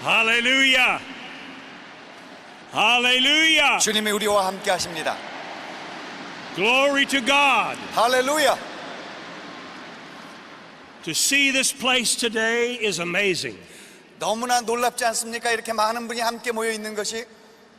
Hallelujah. Hallelujah. 주님이 우리와 함께 하십니다. Glory to God. 할렐루야. To see this place today is amazing. 너무나 놀랍지 않습니까? 이렇게 많은 분이 함께 모여 있는 것이.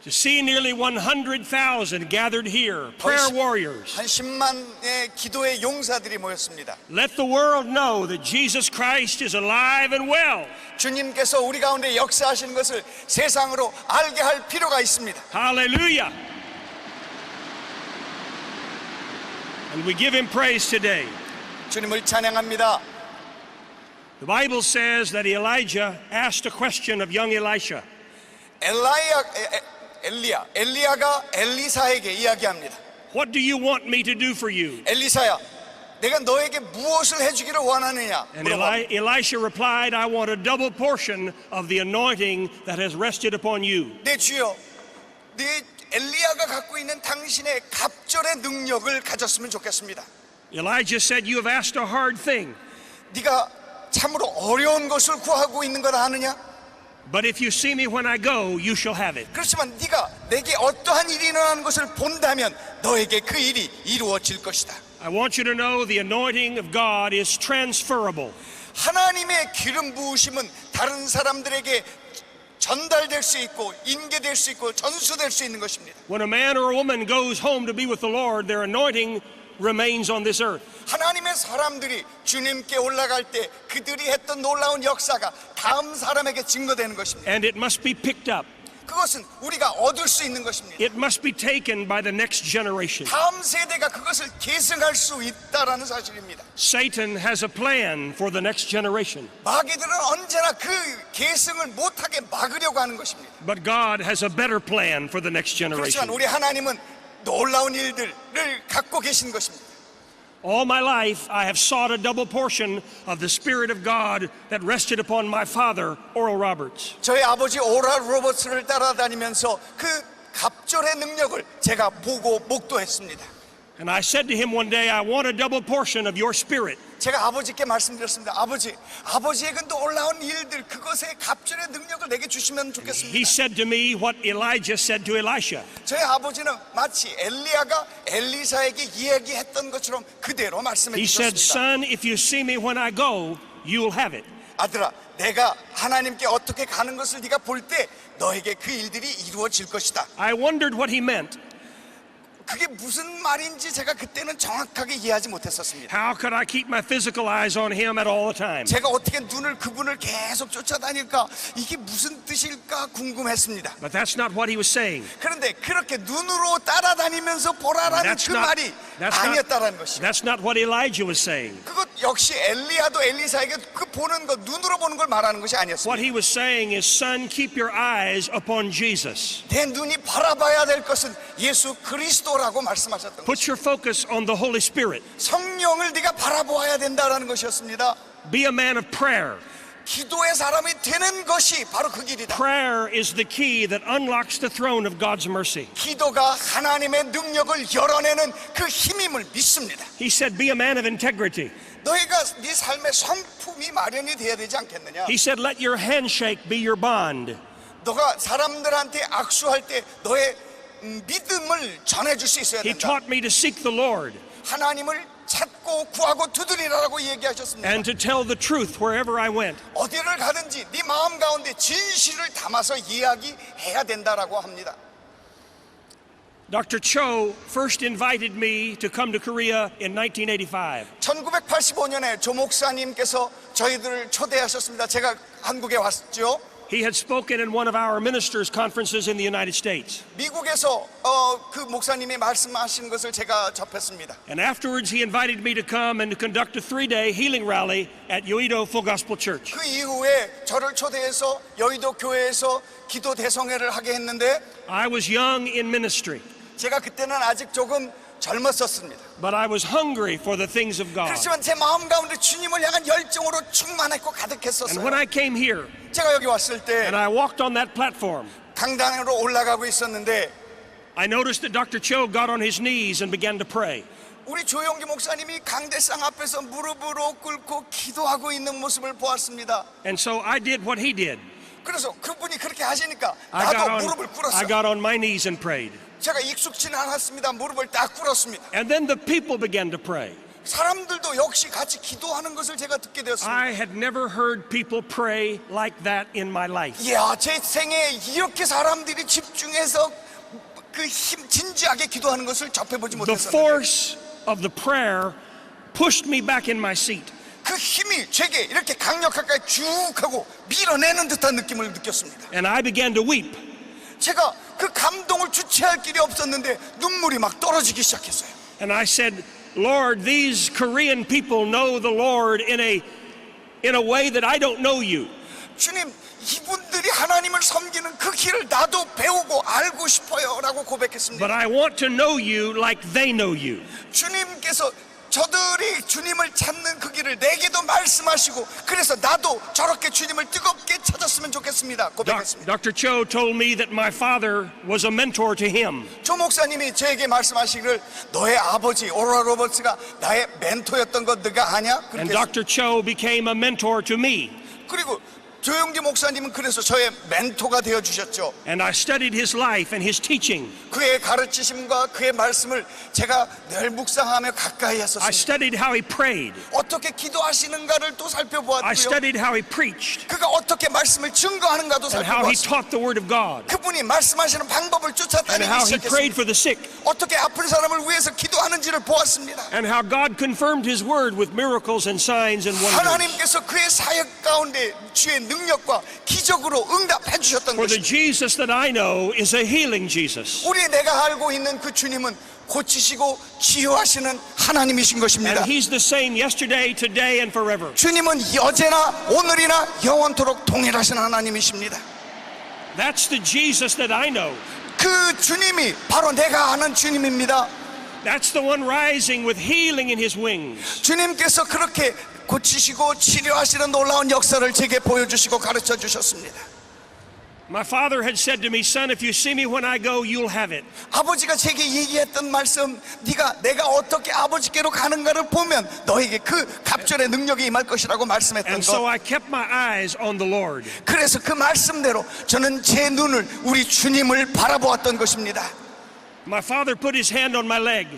To see nearly 100,000 gathered here, prayer warriors. 한 10만의 기도의 용사들이 모였습니다. Let the world know that Jesus Christ is alive and well. 주님께서 우리 가운데 역사하시는 것을 세상으로 알게 할 필요가 있습니다. Hallelujah. And we give him praise today. 주님을 찬양합니다. The Bible says that Elijah asked a question of young Elisha. 엘리야가 엘리사에게 이야기합니다. What do you want me to do for you? 엘리사야, 내가 너에게 무엇을 해주기를 원하느냐? And Elisha replied, I want a double portion of the anointing that has rested upon you. 내 주여, 네 엘리야가 갖고 있는 당신의 갑절의 능력을 가졌으면 좋겠습니다. Elijah said, you have asked a hard thing. 네가 참으로 어려운 것을 구하고 있는 걸 아느냐? But if you see me when I go, you shall have it. 그렇지만 네가 내게 어떠한 일이 일어나는 것을 본다면 너에게 그 일이 이루어질 것이다. I want you to know the anointing of God is transferable. 하나님의 기름 부으심은 다른 사람들에게 전달될 수 있고 인계될 수 있고 전수될 수 있는 것입니다. When a man or a woman goes home to be with the Lord, their anointing remains on this earth. 하나님의 사람들이 주님께 올라갈 때 그들이 했던 놀라운 역사가 다음 사람에게 증거되는 것입니다. And it must be picked up. 그것은 우리가 얻을 수 있는 것입니다. It must be taken by the next generation. 다음 세대가 그것을 계승할 수 있다라는 사실입니다. Satan has a plan for the next generation. 마귀들은 언제나 그 계승을 못하게 막으려고 하는 것입니다. But God has a better plan for the next generation. 그렇지만 우리 하나님은 놀라운 일들을 갖고 계신 것입니다. All my life I have sought a double portion of the Spirit of God that rested upon my father, Oral Roberts. 저희 아버지 오랄 로버츠를 따라다니면서 그 갑절의 능력을 제가 보고 목도했습니다. And I said to him one day, I want a double portion of your spirit. 제가 아버지께 말씀드렸습니다. 아버지의 그 놀라운 일들, 그것의 갑절의 능력을 내게 주시면 좋겠습니다. He said to me what Elijah said to Elisha. 저희 아버지는 마치 엘리야가 엘리사에게 이야기했던 것처럼 그대로 말씀해 He said, 주셨습니다. son, if you see me when I go, you will have it. 아들아, 내가 하나님께 어떻게 가는 것을 네가 볼 때 너에게 그 일들이 이루어질 것이다. I wondered what he meant. 그게 무슨 말인지 제가 그때는 정확하게 이해하지 못했었습니다. How could I keep my physical eyes on him at all the time? 제가 어떻게 그분을 계속 쫓아다닐까, 이게 무슨 뜻일까 궁금했습니다. But that's not what he was saying. 그런데 그렇게 눈으로 따라다니면서 보라라는 그 말이 아니었다라는 것이죠. That's not what Elijah was saying. 그것 역시 엘리야도 엘리사에게 그 보는 것, 눈으로 보는 걸 말하는 것이 What 아니었습니다. he was saying is, son, keep your eyes upon Jesus. 내 눈이 바라봐야 될 것은 예수 그리스도라고 말씀하셨던 Put 것이죠. your focus on the Holy Spirit. 성령을 네가 바라보아야 된다라는 것이었습니다. Be a man of prayer. 기도의 사람이 되는 것이 바로 그 길이다. Prayer is the key that unlocks the throne of God's mercy. 기도가 하나님의 능력을 열어내는 그 힘임을 믿습니다. He said, be a man of integrity. 너희가 네 삶의 성품이 마련이 돼야 되지 않겠느냐? He said, let your handshake be your bond. 너가 사람들한테 악수할 때 너의 믿음을 전해줄 수 있어야 He 된다. taught me to seek the Lord 하나님을 찾고 구하고 두드리라고 얘기하셨습니다. and to tell the truth wherever I went. 어디를 가든지 네 마음 가운데 진실을 담아서 이야기해야 된다라고 합니다. Dr. Cho first invited me to come to Korea in 1985. 1985년에 조 목사님께서 저희들을 초대하셨습니다. 제가 한국에 왔죠. He had spoken in one of our ministers' conferences in the United States. 미국에서 그 목사님이 말씀하시는 것을 제가 접했습니다. And afterwards he invited me to come and to conduct a 3-day healing rally at Yoido Full Gospel Church. 그 이후에 저를 초대해서 여의도 교회에서 기도 대성회를 하게 했는데 I was young in ministry, 제가 그때는 아직 조금 젊었었습니다. but I was hungry for the things of God. 그렇지만 제 마음 가운데 주님을 향한 열정으로 충만했고 And when 가득했었어요. I came here 제가 여기 왔을 때 and I walked on that platform, 강단으로 올라가고 있었는데 I noticed that Dr. Cho got on his knees and began to pray. 우리 조용기 목사님이 강대상 앞에서 무릎으로 꿇고 기도하고 있는 모습을 보았습니다. And so I did what he did. 그래서 그분이 그렇게 하시니까 I 나도 무릎을 I 꿇었어요. got on my knees and prayed. 제가 익숙지는 않았습니다. 무릎을 딱 꿇었습니다. And then the people began to pray. 사람들도 역시 같이 기도하는 것을 제가 듣게 되었습니다. I had never heard people pray like that in my life. 이야, 제 생에 이렇게 사람들이 집중해서 그 진지하게 기도하는 것을 접해보지 The 못했었는데 force of the prayer pushed me back in my seat. 그 힘이 제게 이렇게 강력하게 쭉 하고 밀어내는 듯한 느낌을 느꼈습니다. And I began to weep. 제가 그 감동을 주체할 길이 없었는데 눈물이 막 떨어지기 시작했어요. And I said, Lord, these Korean people know the Lord in a way that I don't know you. 주님, 이분들이 하나님을 섬기는 그 길을 나도 배우고 알고 싶어요 라고 고백했습니다. But I want to know you like they know you. 주님께서 저들이 주님을 찾는 그 길을 내게도 말씀하시고 그래서 나도 저렇게 주님을 뜨겁게 찾았으면 좋겠습니다 고백했습니다. Dr. Cho told me that my father was a mentor to him. 조 목사님이 저에게 말씀하시기를 너의 아버지 오라 로버츠가 나의 멘토였던 거 네가 아냐? And 그렇게 Dr. Cho became a mentor to me. 그리고 조용기 목사님은 그래서 저의 멘토가 되어 주셨죠. And I studied his life and his teaching. 그의 가르치심과 그의 말씀을 제가 늘 묵상하며 가까이 I 했었습니다. studied how he prayed. 어떻게 기도하시는가를 또 I 살펴보았고요. studied how he preached 그가 어떻게 말씀을 증거하는가도 and how he 살펴보았습니다. taught the word of God 그분이 말씀하시는 방법을 and 쫓아다니기 how he prayed 시작했습니다. for the sick 어떻게 아픈 사람을 위해서 기도하는지를 보았습니다. and how God confirmed his word with miracles and signs and wonders. 하나님께서 그의 사역 가운데 주의 능력과 기적으로 응답해 주셨던 For the 것입니다. Jesus that I know is a healing Jesus. 우리 내가 알고 있는 그 주님은 고치시고 치유하시는 하나님이신 것입니다. And he's the same yesterday, today, and forever. 주님은 어제나 오늘이나 영원토록 동일하신 하나님이십니다. That's the Jesus that I know. 그 주님이 바로 내가 아는 주님입니다. That's the one rising with healing in his wings. 주님께서 그렇게 고치시고 치료하시는 놀라운 역사를 제게 보여주시고 가르쳐 주셨습니다. My father had said to me, son, if you see me when I go, you'll have it. 아버지가 제게 얘기했던 말씀, 내가 어떻게 아버지께로 가는가를 보면 너에게 그 갑절의 능력이 임할 것이라고 말씀했던 And so 것. I kept my eyes on the Lord. 그래서 그 말씀대로 저는 제 눈을 우리 주님을 바라보았던 것입니다. My father put his hand on my leg.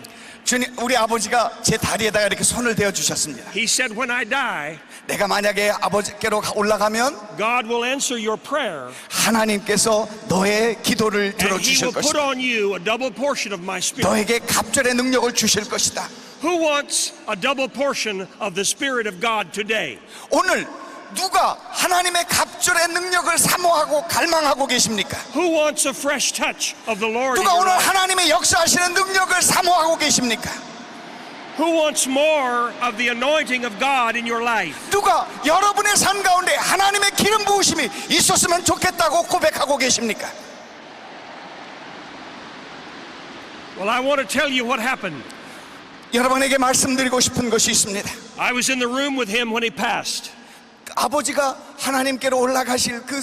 주님, 우리 아버지가 제 다리에다가 이렇게 손을 대어 주셨습니다. He said, when I die, 내가 만약에 아버지께로 올라가면 God will answer your prayer 하나님께서 너의 기도를 and he 들어주실 will put 것이다. on you a double portion of my spirit. 너에게 갑절의 능력을 주실 것이다. Who wants a double portion of the Spirit of God today? 오늘 누가 하나님의 갑절의 능력을 사모하고 갈망하고 계십니까? Who wants a fresh touch of the Lord in 누가 your 오늘 life? 하나님의 역사하시는 능력을 사모하고 계십니까? Who wants more of the anointing of God in your life? 누가 여러분의 삶 가운데 하나님의 기름 부으심이 있었으면 좋겠다고 고백하고 계십니까? Well, I want to tell you what happened. 여러분에게 말씀드리고 싶은 것이 있습니다. I was in the room with him when he passed. 아버지가 하나님께로 올라가실 그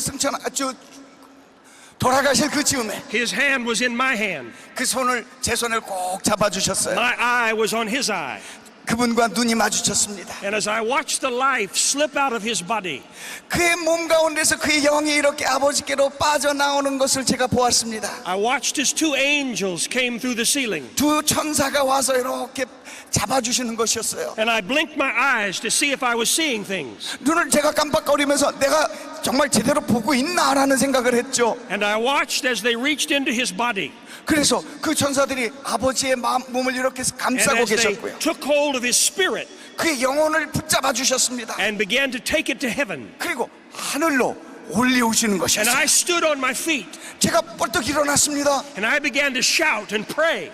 돌아가실 그 즈음에 His hand was in my hand. 그 손을 제 손을 꼭 잡아주셨어요. My eye was on his eye. 그분과 눈이 마주쳤습니다. And as I watched the life slip out of his body, 그의 몸 가운데서 그의 영이 이렇게 아버지께로 빠져나오는 것을 제가 보았습니다. I watched as two angels came through the ceiling. 두 천사가 와서 이렇게 잡아주시는 것이었어요. And I blinked my eyes to see if I was seeing things. 눈을 제가 깜빡거리면서 내가 정말 제대로 보고 있나라는 생각을 했죠. And I watched as they reached into his body. 그래서 그 천사들이 아버지의 몸을 이렇게 And 감싸고 as they 계셨고요. took hold of his spirit 그의 영혼을 붙잡아 주셨습니다. and began to take it to heaven. 그리고 하늘로 올려오시는 And 것이었어요. I stood on my feet 제가 벌떡 일어났습니다. and I began to shout and pray.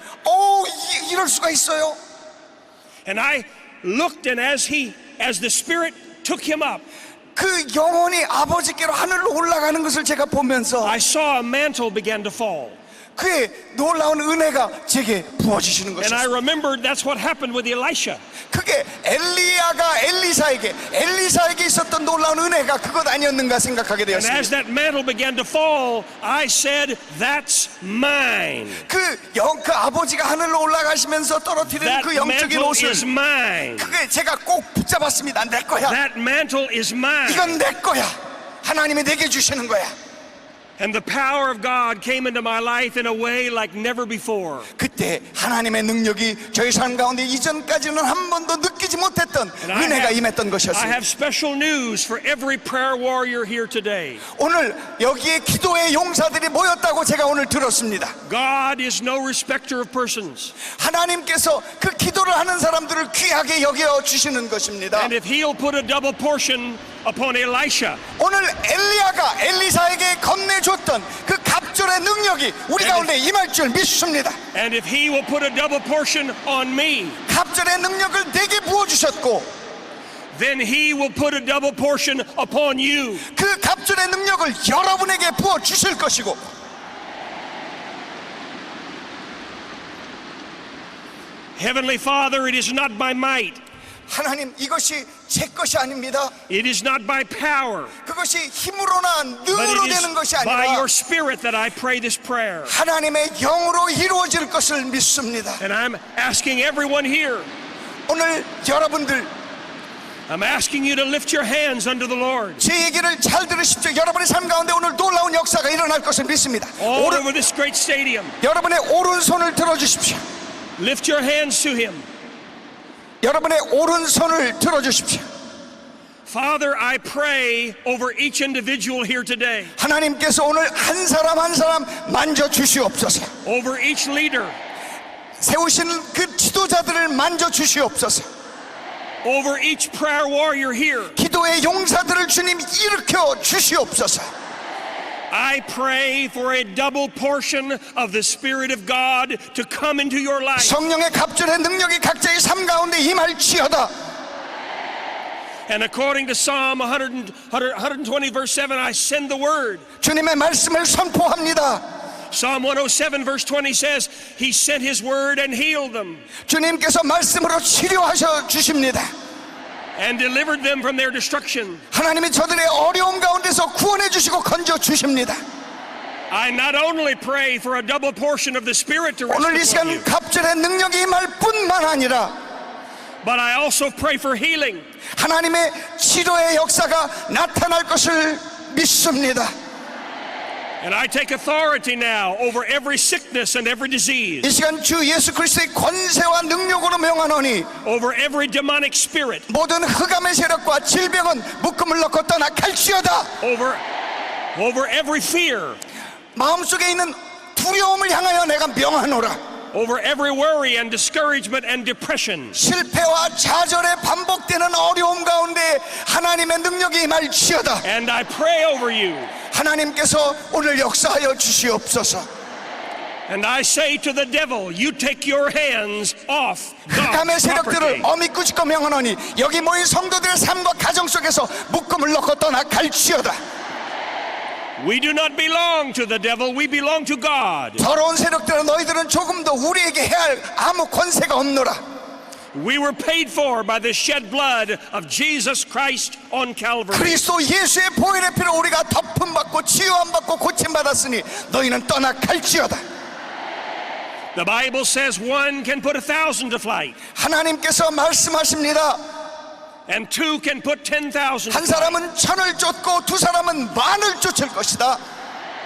이럴 수가 있어요. And I looked, and as the Spirit took him up, 그 영혼이 아버지께로 하늘로 올라가는 것을 제가 보면서 I saw a mantle begin to fall. 그의 놀라운 은혜가 제게 부어지시는 And I 것이었어요. remembered that's what happened with Elisha. 그게 엘리야가 엘리사에게 있었던 놀라운 은혜가 그것 아니었는가 생각하게 And as 되었습니다. that mantle began to fall, I said, that's mine. 그 아버지가 하늘로 올라가시면서 떨어뜨리는 That 그 영적인 mantle 옷을 is mine. 그게 제가 꼭 붙잡았습니다. 내 거야. That mantle is mine. 이건 내 거야. 하나님이 내게 주시는 거야. And the power of God came into my life in a way like never before. 그때 하나님의 능력이 저희 삶 가운데 이전까지는 한 번도 느끼지 못했던 And I 은혜가 have- 임했던 I 것이었습니다. have special news for every prayer warrior here today. 오늘 여기에 기도의 용사들이 모였다고 제가 오늘 들었습니다. God is no respecter of persons. 하나님께서 그 기도를 하는 사람들을 귀하게 여겨 주시는 것입니다. And if he'll put a double portion upon Elisha, 오늘 엘리야가 엘리사에게 건네줬던 그 갑절의 능력이 우리 가운데 임할 줄 믿습니다. and if he will put a double portion on me, 갑절의 능력을 내게 부어주셨고 then he will put a double portion upon you. 그 갑절의 능력을 여러분에게 부어주실 것이고 Heavenly Father, it is not by might, 하나님 이것이 제 것이 아닙니다. it is not by power, 그것이 힘으로나 but 능으로 it 되는 것이 is by 아니라 your Spirit that I pray this prayer. 하나님의 영으로 이루어질 것을 믿습니다. And I'm asking everyone here, 오늘 여러분들 I'm asking you to lift your hands unto the Lord. 제 얘기를 잘 들으십시오. 여러분의 삶 가운데 오늘 놀라운 역사가 일어날 것을 믿습니다. All over this great stadium, 여러분의 오른손을 들어주십시오. lift your hands to him. 여러분의 오른손을 들어주십시오. Father, I pray over each individual here today, 하나님께서 오늘 한 사람 한 사람 만져주시옵소서. over each leader, 세우시는 그 지도자들을 만져주시옵소서. over each prayer warrior here. 기도의 용사들을 주님 일으켜 주시옵소서. I pray for a double portion of the Spirit of God to come into your life. 성령의 갑절의 능력이 각자의 삶 가운데 임할지어다. And according to Psalm 120 verse 7, I send the word. 주님의 말씀을 선포합니다. Psalm 107 verse 20 says, He sent His word and healed them 주님께서 말씀으로 치료하셔 주십니다. and delivered them from their destruction. 하나님이 저들의 어려움 가운데서 구원해 주시고 건져 주십니다. I not only pray for a double portion of the Spirit to 오늘 이 rest upon 시간 you, 갑절의 능력이 임할 뿐만 아니라 but I also pray for healing. 하나님의 치료의 역사가 나타날 것을 믿습니다. And I take authority now over every sickness and every disease, 이 시간 주 예수 그리스도의 권세와 능력으로 명하노니 over every demonic spirit, 모든 흑암의 세력과 질병은 묶음을 넣고 떠나 갈지어다. over every fear, 마음속에 있는 두려움을 향하여 내가 명하노라. over every worry and discouragement and depression. 실패와 좌절에 반복되는 어려움 가운데 하나님의 능력이 임할지어다. And I pray over you, 하나님께서 오늘 역사하여 주시옵소서. and I say to the devil, you take your hands off 흑암의 God's 세력들을 property. 어미 꾸짖고 명하노니 여기 모인 성도들의 삶과 가정 속에서 묶음을 넣고 떠나 갈지어다. We do not belong to the devil, we belong to God. 더러운 세력들은 너희들은 조금도 우리에게 해할 아무 권세가 없노라. We were paid for by the shed blood of Jesus Christ on Calvary. 그리스도 예수의 보혈의 피로 우리가 덮음받고 치유함받고 고침받았으니 너희는 떠나 갈지어다. The Bible says one can put 1,000 to flight, 하나님께서 말씀하십니다. and two can put 10,000 to 한 flight. 사람은 천을 쫓고 두 사람은 만을 쫓을 것이다.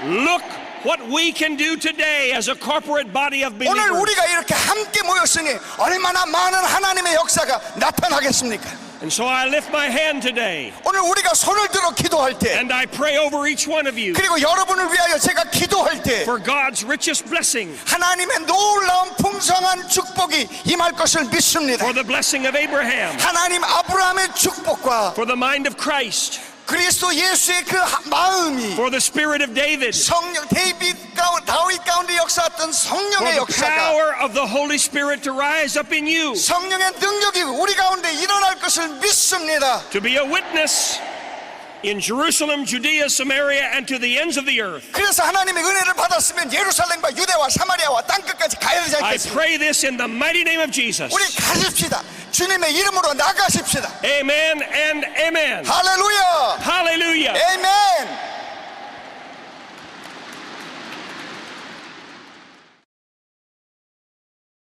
Look what we can do today as a corporate body of 오늘 believers. 우리가 이렇게 함께 모였으니 얼마나 많은 하나님의 역사가 나타나겠습니까? And so I lift my hand today, 오늘 우리가 손을 들어 기도할 때 and I pray over each one of you 그리고 여러분을 위하여 제가 기도할 때 for God's richest blessing, 하나님의 놀라운 풍성한 축복이 임할 것을 믿습니다. for the blessing of Abraham, 하나님 아브라함의 축복과 for the mind of Christ, 그리스도 예수의 그 마음이 for the spirit of David, 성령 다윗 가운데 역사했던 for 성령의 the 역사가 power of the Holy Spirit to rise up in you, 성령의 능력이 우리 가운데 일어날 것을 믿습니다. to be a witness in Jerusalem, Judea, Samaria, and to the ends of the earth. 그래서 하나님의 은혜를 받았으면 예루살렘과 유대와 사마리아와 땅끝까지 가야 되지 I 않겠습니까? pray this in the mighty name of Jesus. 우리 가십시다. 주님의 이름으로 나가십시다. Amen and amen. 할렐루야. Hallelujah. 아멘.